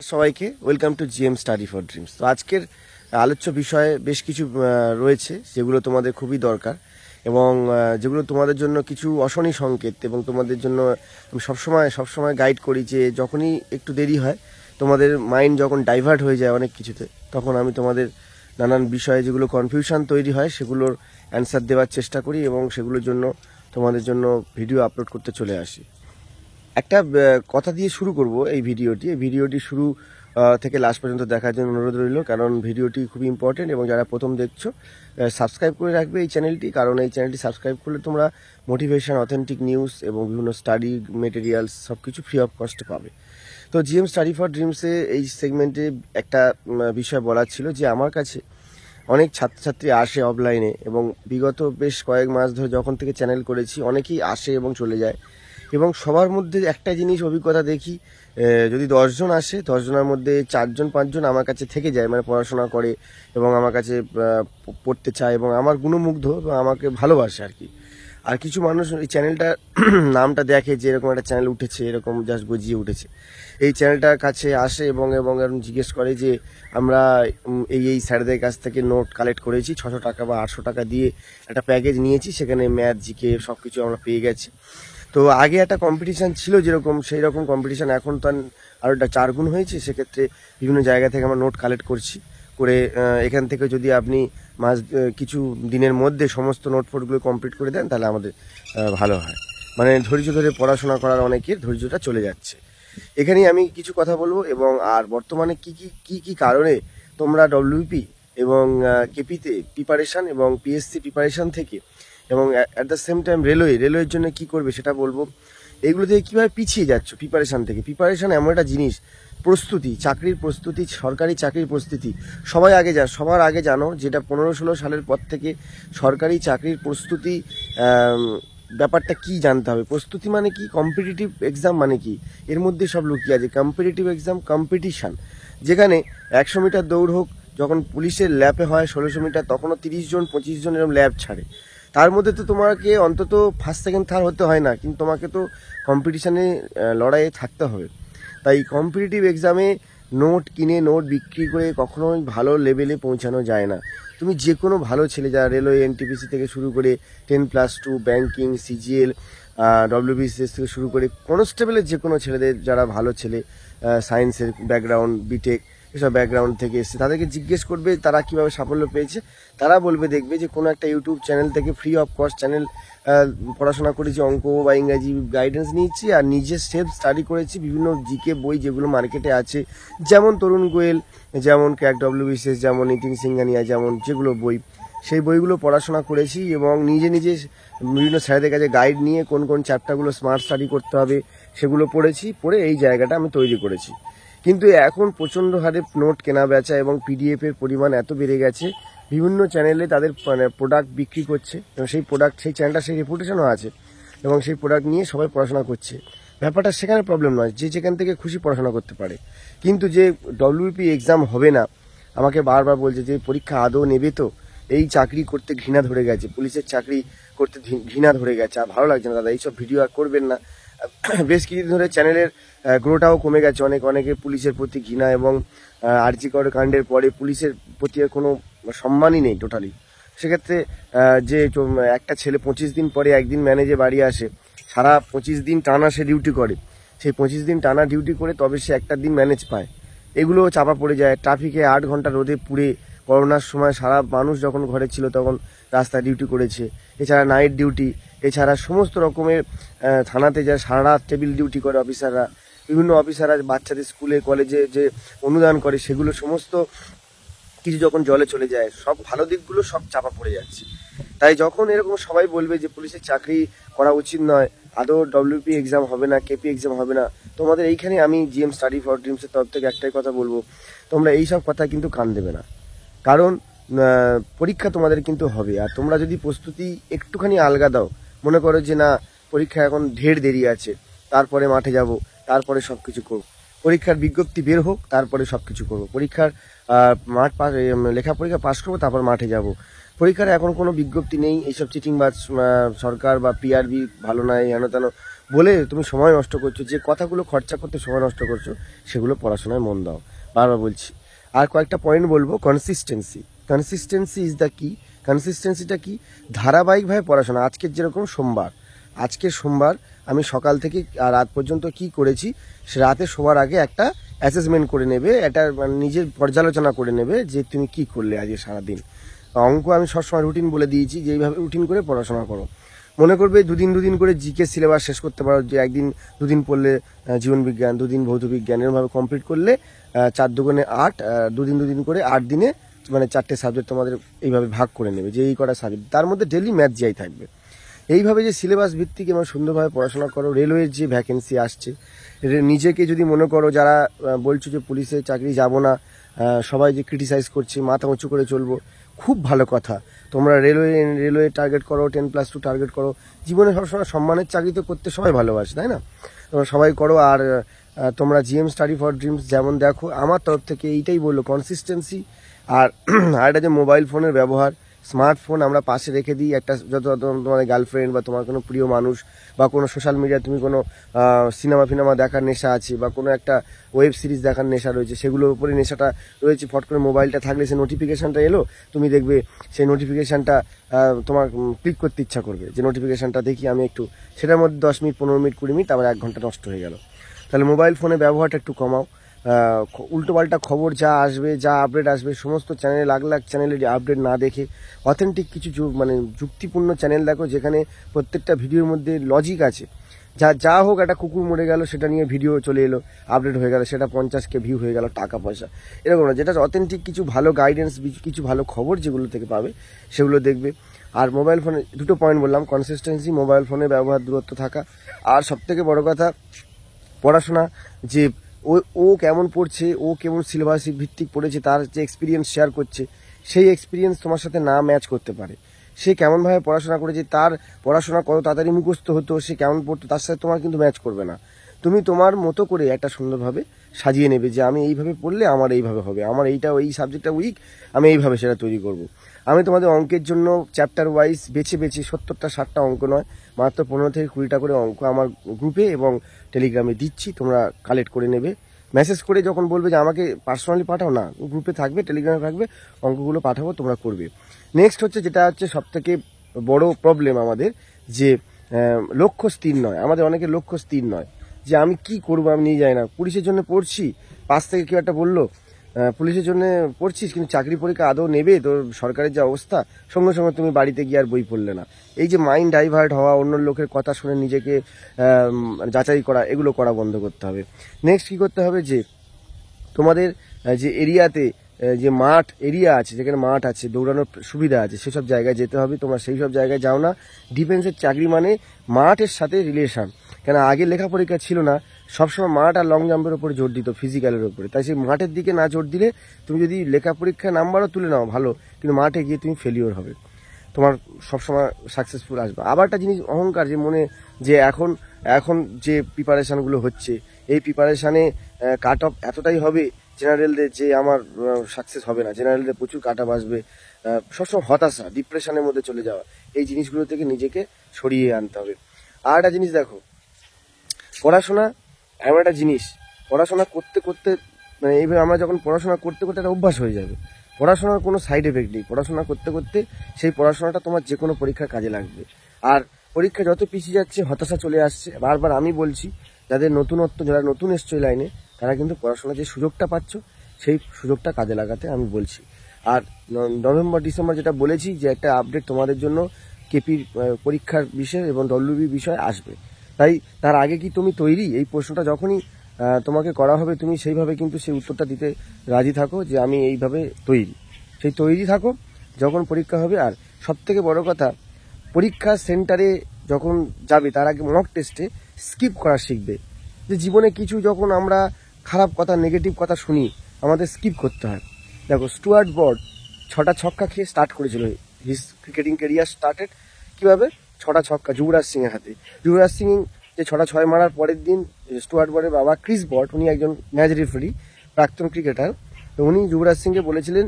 সবাইকে welcome to GM study for dreams. তো আজকের আলোচ্য বিষয়ে বেশ কিছু রয়েছে যেগুলো তোমাদের খুবই দরকার এবং যেগুলো তোমাদের জন্য কিছু অশনি সংকেত এবং তোমাদের জন্য আমি সবসময় গাইড করি যে যখনই একটু দেরি হয়, তোমাদের মাইন্ড যখন ডাইভার্ট হয়ে যায় অনেক কিছুতে, তখন আমি তোমাদের নানান বিষয়ে যেগুলো কনফিউশন তৈরি হয় সেগুলোর অ্যান্সার দেওয়ার চেষ্টা করি এবং সেগুলোর জন্য তোমাদের জন্য ভিডিও আপলোড করতে চলে আসি। একটা কথা দিয়ে শুরু করব এই ভিডিওটি শুরু থেকে লাস্ট পর্যন্ত দেখার জন্য অনুরোধ রইল, কারণ ভিডিওটি খুবই ইম্পর্টেন্ট এবং যারা প্রথম দেখছো সাবস্ক্রাইব করে রাখবে এই চ্যানেলটি, কারণ এই চ্যানেলটি সাবস্ক্রাইব করলে তোমরা মোটিভেশন, অথেন্টিক নিউজ এবং বিভিন্ন স্টাডি মেটেরিয়ালস সব কিছু ফ্রি অফ কস্টে পাবে। তো জিএম স্টাডি ফর ড্রিমসে এই সেগমেন্টে একটা বিষয় বলার ছিল যে আমার কাছে অনেক ছাত্রছাত্রী আসে অফলাইনে এবং বিগত বেশ কয়েক মাস ধরে যখন থেকে চ্যানেল করেছি অনেকেই আসে এবং চলে যায়, এবং সবার মধ্যে একটা জিনিস অভিজ্ঞতা দেখি, যদি 10 জন আসে 10 জনের মধ্যে 4-5 জন আমার কাছে থেকে যায়, মানে পড়াশোনা করে এবং আমার কাছে পড়তে চায় এবং আমার গুণমুগ্ধ এবং আমাকে ভালোবাসে আর কি। আর কিছু মানুষ এই চ্যানেলটার নামটা দেখে যে এরকম একটা চ্যানেল উঠেছে, এরকম জাস্ট গজিয়ে উঠেছে, এই চ্যানেলটার কাছে আসে এবং জিজ্ঞেস করে যে আমরা এই স্যারদের কাছ থেকে নোট কালেক্ট করেছি 600 টাকা বা 800 টাকা দিয়ে একটা প্যাকেজ নিয়েছি, সেখানে ম্যাথ, জিকে সব কিছু আমরা পেয়ে গেছি। তো আগে একটা কম্পিটিশান ছিল যেরকম, সেই রকম কম্পিটিশান এখন তো আরও একটা 4 গুণ হয়েছে। সেক্ষেত্রে বিভিন্ন জায়গা থেকে আমরা নোট কালেক্ট করে এখান থেকে যদি আপনি কিছু দিনের মধ্যে সমস্ত নোট ফোটগুলো কমপ্লিট করে দেন তাহলে আমাদের ভালো হয়। মানে ধৈর্য ধরে পড়াশোনা করার অনেকের ধৈর্যটা চলে যাচ্ছে। এখানেই আমি কিছু কথা বলবো এবং আর বর্তমানে কি কারণে তোমরা ডব্লিউপি এবং কেপিতে প্রিপারেশান এবং পিএসসি প্রিপারেশান থেকে এবং অ্যাট দ্য সেম টাইম রেলওয়ের জন্য কি করবে সেটা বলবো। এগুলো থেকে কীভাবে পিছিয়ে যাচ্ছ প্রিপারেশান থেকে। প্রিপারেশান এমন একটা জিনিস, প্রস্তুতি, চাকরির প্রস্তুতি, সরকারি চাকরির প্রস্তুতি সবার আগে জানো যেটা 15-16 সালের পর থেকে সরকারি চাকরির প্রস্তুতি ব্যাপারটা কি জানতে হবে। প্রস্তুতি মানে কি, কম্পিটিটিভ এক্সাম মানে কি, এর মধ্যে সব লুকিয়ে আছে। কম্পিটিটিভ এক্সাম কম্পিটিশান, যেখানে 100 মিটার দৌড় হোক, যখন পুলিশের ল্যাবে হয় 1600 মিটার, তখনও 30 জন 25 জন এরকম ল্যাব ছাড়ে। তার মধ্যে তো তোমাকে অন্তত ফার্স্ট সেকেন্ড থার্ড হতে হয় না, কিন্তু তোমাকে তো কম্পিটিশানে লড়াইয়ে থাকতে হবে। তাই কম্পিটিটিভ এক্সামে নোট কিনে নোট বিক্রি করে কখনোই ভালো লেভেলে পৌঁছানো যায় না। তুমি যে কোনো ভালো ছেলে, যারা রেলওয়ে, এনটিপিসি থেকে শুরু করে 10+2, ব্যাঙ্কিং, সিজিএল, ডব্লিউবিসিএস থেকে শুরু করে কনস্টেবলের যে কোনো ছেলেদের, যারা ভালো ছেলে, সায়েন্সের ব্যাকগ্রাউন্ড, বিটেক এসব ব্যাকগ্রাউন্ড থেকে এসছে, তাদেরকে জিজ্ঞেস করবে তারা কীভাবে সাফল্য পেয়েছে। তারা বলবে, দেখবে যে কোনো একটা ইউটিউব চ্যানেল থেকে ফ্রি অফ কস্ট চ্যানেল পড়াশোনা করেছি, অঙ্ক বা ইংরাজি গাইডেন্স নিয়েছি আর নিজে সেলফ স্টাডি করেছি। বিভিন্ন জিকে বই যেগুলো মার্কেটে আছে, যেমন তরুণ গোয়েল, যেমন ক্র্যাক ডব্লিউবিসিএস, যেমন নিতিন সিংহানিয়া, যেমন যেগুলো বই, সেই বইগুলো পড়াশোনা করেছি এবং নিজে বিভিন্ন স্যারদের কাছে গাইড নিয়ে কোন কোন চ্যাপ্টারগুলো স্মার্ট স্টাডি করতে হবে সেগুলো পড়ে এই জায়গাটা আমি তৈরি করেছি। কিন্তু এখন প্রচণ্ড হারে নোট কেনা বেচা এবং পিডিএফের পরিমাণ এত বেড়ে গেছে, বিভিন্ন চ্যানেলে তাদের প্রোডাক্ট বিক্রি করছে এবং সেই চ্যানেলটা সেই রেপুটেশনও আছে এবং সেই প্রোডাক্ট নিয়ে সবাই পড়াশোনা করছে। ব্যাপারটা সেখানে প্রবলেম নয়, যে যেখান থেকে খুশি পড়াশোনা করতে পারে। কিন্তু যে ডব্লিউপি এক্সাম হবে না, আমাকে বারবার বলছে যে পরীক্ষা আদৌ নেবে তো, এই চাকরি করতে ঘৃণা ধরে গেছে, পুলিশের চাকরি করতে ঘৃণা ধরে গেছে, আর ভালো লাগছে না দাদা, এইসব ভিডিও আর করবেন না। বেশ কিছুদিন ধরে চ্যানেলের গ্রোটাও কমে গেছে, অনেকে পুলিশের প্রতি ঘৃণা এবং আরজি কর কাণ্ডের পরে পুলিশের প্রতি কোনো সম্মানই নেই টোটালি। সেক্ষেত্রে যে একটা ছেলে 25 দিন পরে একদিন ম্যানেজে বাড়ি আসে, সারা 25 দিন টানা সে ডিউটি করে, সেই 25 দিন টানা ডিউটি করে তবে সে একটা দিন ম্যানেজ পায়, এগুলো চাপা পড়ে যায়। ট্রাফিকে 8 ঘন্টা রোদে পুড়ে, করোনার সময় সারা মানুষ যখন ঘরে ছিল তখন রাস্তায় ডিউটি করেছে, এছাড়া নাইট ডিউটি, এছাড়া সমস্ত রকমের থানাতে যা সারা রাত টেবিল ডিউটি করে অফিসাররা, বিভিন্ন অফিসাররা বাচ্চাদের স্কুলে কলেজে যে অনুদান করে, সেগুলো সমস্ত কিছু যখন জলে চলে যায়, সব ভালো দিকগুলো সব চাপা পড়ে যাচ্ছে। তাই যখন এরকম সবাই বলবে যে পুলিশের চাকরি করা উচিত নয়, আদৌ ডব্লিউপি এক্সাম হবে না, কেপি এক্সাম হবে না, তোমাদের এইখানে আমি জিএম স্টাডি ফর ড্রিমসের তরফ থেকে একটাই কথা বলবো, তোমরা এইসব কথা কিন্তু কান দেবে না, কারণ পরীক্ষা তোমাদের কিন্তু হবে। আর তোমরা যদি প্রস্তুতি একটুখানি আলগা দাও, মনে করো যে না পরীক্ষা এখন ঢের দেরি আছে, তারপরে মাঠে যাব, তারপরে সব কিছু করবো, পরীক্ষার বিজ্ঞপ্তি বের হোক তারপরে সব কিছু করবো, পরীক্ষার লেখা পরীক্ষা পাস করবো তারপর মাঠে যাব, পরীক্ষার এখন কোনো বিজ্ঞপ্তি নেই, এইসব চিটিংবাজ সরকার বা পিআরবি ভালো নয়, হেন তেন বলে তুমি সময় নষ্ট করছো, যে কথাগুলো খরচা করতে সময় নষ্ট করছো, সেগুলো পড়াশোনায় মন দাও, বারবার বলছি। আর কয়েকটা পয়েন্ট বলবো। কনসিস্টেন্সি ইজ দ্য কি। কনসিস্টেন্সিটা কি? ধারাবাহিকভাবে পড়াশোনা। আজকের সোমবার আমি সকাল থেকে আর রাত পর্যন্ত কি করেছি, সে রাতে শোবার আগে একটা অ্যাসেসমেন্ট করে নেবে, একটা মানে নিজের পর্যালোচনা করে নেবে যে তুমি কি করলে আজকে সারাদিন। অঙ্ক আমি সবসময় রুটিন বলে দিয়েছি যে এইভাবে রুটিন করে পড়াশোনা করো। মনে করবে দুদিন করে জিকে সিলেবাস শেষ করতে পারো, যে একদিন দুদিন পড়লে জীবনবিজ্ঞান, দুদিন ভৌতবিজ্ঞান, এরকমভাবে কমপ্লিট করলে 4 দুগুণে 8, দুদিন করে 8 দিনে মানে 4টে সাবজেক্ট তোমাদের এইভাবে ভাগ করে নেবে, যে এই কটা সাবজেক্ট, তার মধ্যে ডেলি ম্যাথ যাই থাকবে। এইভাবে যে সিলেবাস ভিত্তিক এবং সুন্দরভাবে পড়াশোনা করো। রেলওয়ের যে ভ্যাকেন্সি আসছে, নিজেকে যদি মনে করো যারা বলছো যে পুলিশের চাকরি যাব না, সবাই যে ক্রিটিসাইজ করছে, মাথা উঁচু করে চলবো, খুব ভালো কথা। তোমরা রেলওয়ে টার্গেট করো, 10+2 টার্গেট করো। জীবনে সবসময় সম্মানের চাকরি তো করতে সবাই ভালোবাসে, তাই না? তোমরা সবাই করো। আর তোমরা জিএম স্টাডি ফর ড্রিমস যেমন দেখো, আমার তরফ থেকে এইটাই বললো, কনসিস্টেন্সি। আর আরেকটা যে মোবাইল ফোনের ব্যবহার, স্মার্টফোন আমরা পাশে রেখে দিই। একটা যত তোমার গার্লফ্রেন্ড বা তোমার কোনো প্রিয় মানুষ বা কোনো সোশ্যাল মিডিয়া, তুমি কোনো সিনেমা দেখার নেশা আছে বা কোনো একটা ওয়েব সিরিজ দেখার নেশা রয়েছে, সেগুলোর উপরে নেশাটা রয়েছে, ফট করে মোবাইলটা থাকলে সে নোটিফিকেশানটা এলো, তুমি দেখবে সেই নোটিফিকেশানটা তোমার ক্লিক করতে ইচ্ছা করবে, যে নোটিফিকেশানটা দেখি আমি একটু, সেটার মধ্যে 10 মিনিট, 15 মিনিট, 20 মিনিট, আবার 1 ঘন্টা নষ্ট হয়ে গেল। তাহলে মোবাইল ফোনে ব্যবহারটা একটু কমাও। উল্টোপাল্টা খবর যা আসবে, যা আপডেট আসবে, সমস্ত চ্যানেলে লাখ চ্যানেলের আপডেট না দেখে অথেন্টিক কিছু মানে যুক্তিপূর্ণ চ্যানেল দেখো, যেখানে প্রত্যেকটা ভিডিওর মধ্যে লজিক আছে। যা হোক, একটা কুকুর মরে গেল, সেটা নিয়ে ভিডিও চলে এলো, আপডেট হয়ে গেল, সেটা 50K ভিউ হয়ে গেল, টাকা পয়সা, এরকম না। যেটা অথেন্টিক কিছু ভালো গাইডেন্স, কিছু ভালো খবর যেগুলো থেকে পাবে, সেগুলো দেখবে। আর মোবাইল ফোনে দুটো পয়েন্ট বললাম, কনসিস্টেন্সি, মোবাইল ফোনে ব্যবহার, দূরত্ব থাকা। আর সবথেকে বড় কথা, পড়াশোনা, যে ও কেমন পড়ছে, ও কেমন সিলেবাস ভিত্তিক পড়েছে, তার যে এক্সপিরিয়েন্স শেয়ার করছে, সেই এক্সপিরিয়েন্স তোমার সাথে না ম্যাচ করতে পারে। সে কেমনভাবে পড়াশোনা করেছে, তার পড়াশোনা কত তাড়াতাড়ি মুখস্থ হতো, সে কেমন পড়তো, তার সাথে তোমার কিন্তু ম্যাচ করবে না। তুমি তোমার মতো করে একটা সুন্দরভাবে সাজিয়ে নেবে, যে আমি এইভাবে পড়লে আমার এইভাবে হবে, আমার এই সাবজেক্টটা উইক, আমি এইভাবে সেটা তৈরি করব। আমি তোমাদের অঙ্কের জন্য চ্যাপ্টার ওয়াইজ বেছে 70টা 60টা অঙ্ক নয়, মাত্র 15 থেকে 20টা করে অঙ্ক আমার গ্রুপে এবং টেলিগ্রামে দিচ্ছি, তোমরা কালেক্ট করে নেবে। মেসেজ করে যখন বলবে যে আমাকে পার্সোনালি পাঠাও, না, গ্রুপে থাকবে, টেলিগ্রামে থাকবে, অঙ্কগুলো পাঠাবো, তোমরা করবে। নেক্সট হচ্ছে, যেটা হচ্ছে সবথেকে বড় প্রবলেম আমাদের, যে লক্ষ্য স্থির নয়। আমাদের অনেকের লক্ষ্য স্থির নয়, যে আমি কি করব আমি নিয়ে যাই না। পুলিশের জন্য পড়ছি, পাশ থেকে কেউ একটা বললো পুলিশের জন্য পড়ছিস, কিন্তু চাকরি পরীক্ষা আদৌ নেবে, তোর সরকারের যে অবস্থা, সঙ্গে সঙ্গে তুমি বাড়িতে গিয়ে আর বই পড়লে না। এই যে মাইন্ড ডাইভার্ট হওয়া, অন্য লোকের কথা শুনে নিজেকে যাচাই করা, এগুলো করা বন্ধ করতে হবে। নেক্সট কী করতে হবে, যে তোমাদের যে এরিয়াতে যে এরিয়া আছে, যেখানে মাঠ আছে, দৌড়ানোর সুবিধা আছে, সেসব জায়গায় যেতে হবে। তোমরা সেই সব জায়গায় যাও না। ডিফেন্সের চাকরি মানে মাঠের সাথে রিলেশন। কেন আগে লেখা পরীক্ষা ছিল না, সবসময় মাঠ আর লং জাম্পের উপরে জোর দিত, ফিজিক্যালের উপরে। তাই সেই মাঠের দিকে না জোর দিলে, তুমি যদি লেখা পরীক্ষায় নাম্বারও তুলে নাও ভালো, কিন্তু মাঠে গিয়ে তুমি ফেলিওর হবে, তোমার সবসময় সাকসেসফুল আসবে। আবার একটা জিনিস, অহংকার, যে মনে, যে এখন যে প্রিপারেশানগুলো হচ্ছে, এই প্রিপারেশানে কাট অফ এতটাই হবে জেনারেলদের, যে আমার সাকসেস হবে না, জেনারেলদের প্রচুর কাট অফ আসবে, সবসময় হতাশা, ডিপ্রেশনের মধ্যে চলে যাওয়া, এই জিনিসগুলো থেকে নিজেকে সরিয়ে আনতে হবে। আর একটা জিনিস দেখো, পড়াশোনা এমন একটা জিনিস, পড়াশোনা করতে করতে, মানে এইভাবে আমরা যখন পড়াশোনা করতে করতে একটা অভ্যাস হয়ে যাবে। পড়াশোনার কোনো সাইড এফেক্ট নেই, পড়াশোনা করতে করতে সেই পড়াশোনাটা তোমার যে কোনো পরীক্ষার কাজে লাগবে। আর পরীক্ষা যত পিছিয়ে যাচ্ছে, হতাশা চলে আসছে। বারবার আমি বলছি, যাদের নতুনত্ব, যারা নতুন এসছো এই লাইনে, তারা কিন্তু পড়াশোনার যে সুযোগটা পাচ্ছ, সেই সুযোগটা কাজে লাগাতে আমি বলছি। আর নভেম্বর ডিসেম্বর যেটা বলেছি, যে একটা আপডেট তোমাদের জন্য কেপির পরীক্ষার বিষয় এবং ডব্লিউবি বিষয় আসবে। তাই তার আগে কি তুমি তৈরি? এই প্রশ্নটা যখনই তোমাকে করা হবে, তুমি সেইভাবে কিন্তু সেই উত্তরটা দিতে রাজি থাকো, যে আমি এইভাবে তৈরি। সেই তৈরি থাকো যখন পরীক্ষা হবে। আর সবথেকে বড় কথা, পরীক্ষা সেন্টারে যখন যাবে, তার আগে মক টেস্টে স্কিপ করা শিখবে। যে জীবনে কিছু যখন আমরা খারাপ কথা, নেগেটিভ কথা শুনি, আমাদের স্কিপ করতে হয়। দেখো, স্টুয়ার্ট ব্রড 6টা ছক্কা খেয়ে স্টার্ট করেছিল, হিজ ক্রিকেটিং ক্যারিয়ার স্টার্টেড কীভাবে? 6টা ছক্কা যুবরাজ সিংয়ের হাতে। যুবরাজ সিং যে 6টা 6 মারার পরের দিন, স্টুয়ার্ট ব্রডের বাবা ক্রিস ব্রড, উনি একজন ম্যাচ রেফারি, প্রাক্তন ক্রিকেটার, তো উনি যুবরাজ সিংকে বলেছিলেন,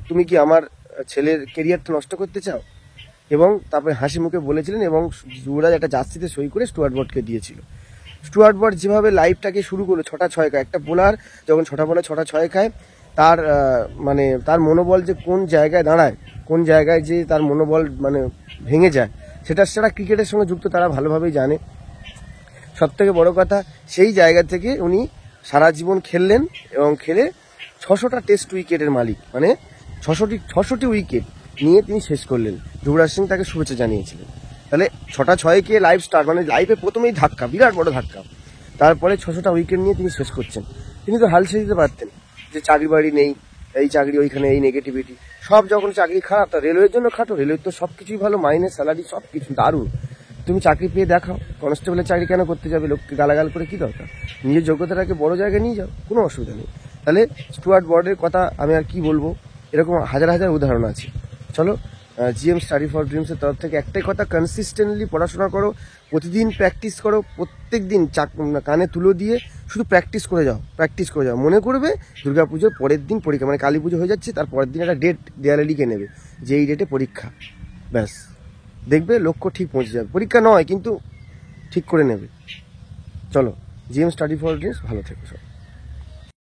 তুমি কি আমার ছেলের কেরিয়ারটা নষ্ট করতে চাও? এবং তারপরে হাসি মুখে বলেছিলেন, এবং যুবরাজ একটা জার্সিতে সই করে স্টুয়ার্ট ব্রডকে দিয়েছিল। স্টুয়ার্ট ব্রড যেভাবে লাইফটাকে শুরু করলো 6টা 6 খায়, একটা বোলার যখন 6টা বলে 6টা 6 খায়, তার মানে তার মনোবল যে কোন জায়গায় দাঁড়ায়, কোন জায়গায় যে তার মনোবল মানে ভেঙে যায়, সেটা ক্রিকেটের সঙ্গে যুক্ত তারা ভালোভাবেই জানে। সব থেকে বড় কথা, সেই জায়গা থেকে উনি সারা জীবন খেললেন এবং খেলে 600টা টেস্ট উইকেটের মালিক, মানে 600টি উইকেট নিয়ে তিনি শেষ করলেন। যুবরাজ সিং তাকে শুভেচ্ছা জানিয়েছিলেন। তাহলে 6টা 6-কে লাইফ স্টার, মানে লাইফে প্রথমেই ধাক্কা, বিরাট বড় ধাক্কা। তারপরে 600টা উইকেট নিয়ে তিনি শেষ করছেন। তিনি তো হাল ছেড়ে দিতে পারতেন, যে চাকরি বাড়ি নেই, এই চাকরি ওইখানে, এই নেগেটিভিটি সব, যখন চাকরি খারাপ, তা রেলওয়ের জন্য খাটো, রেলওয়ের তো সব কিছুই ভালো, মাইনে, স্যালারি সব কিছু দারুণ, তুমি চাকরি পেয়ে দেখাও। কনস্টেবলের চাকরি কেন করতে যাবে, লোককে গালাগাল করে কি দরকার, নিজের যোগ্যতাটাকে বড় জায়গায় নিয়ে যাও, কোনো অসুবিধা নেই। তাহলে স্টুয়ার্ট ব্রডের কথা আমি আর কি বলবো, এরকম হাজার হাজার উদাহরণ আছে। চলো, জিএম স্টাডি ফর ড্রিমসের তরফ থেকে একটাই কথা, কনসিস্টেন্টলি পড়াশোনা করো, প্রতিদিন প্র্যাকটিস করো, প্রত্যেক দিন কানে তুলো দিয়ে শুধু প্র্যাকটিস করে যাও। মনে করবে দুর্গাপুজোর পরের দিন পরীক্ষা, মানে কালী পুজো হয়ে যাচ্ছে, তার পরের দিন একটা ডেট দেয়ালে লিখে নেবে যে এই ডেটে পরীক্ষা, ব্যাস, দেখবে লক্ষ্য ঠিক পৌঁছে যাবে। পরীক্ষা নয় কিন্তু ঠিক করে নেবে। চলো, জিএম স্টাডি ফর ড্রিমস, ভালো থেকো সব।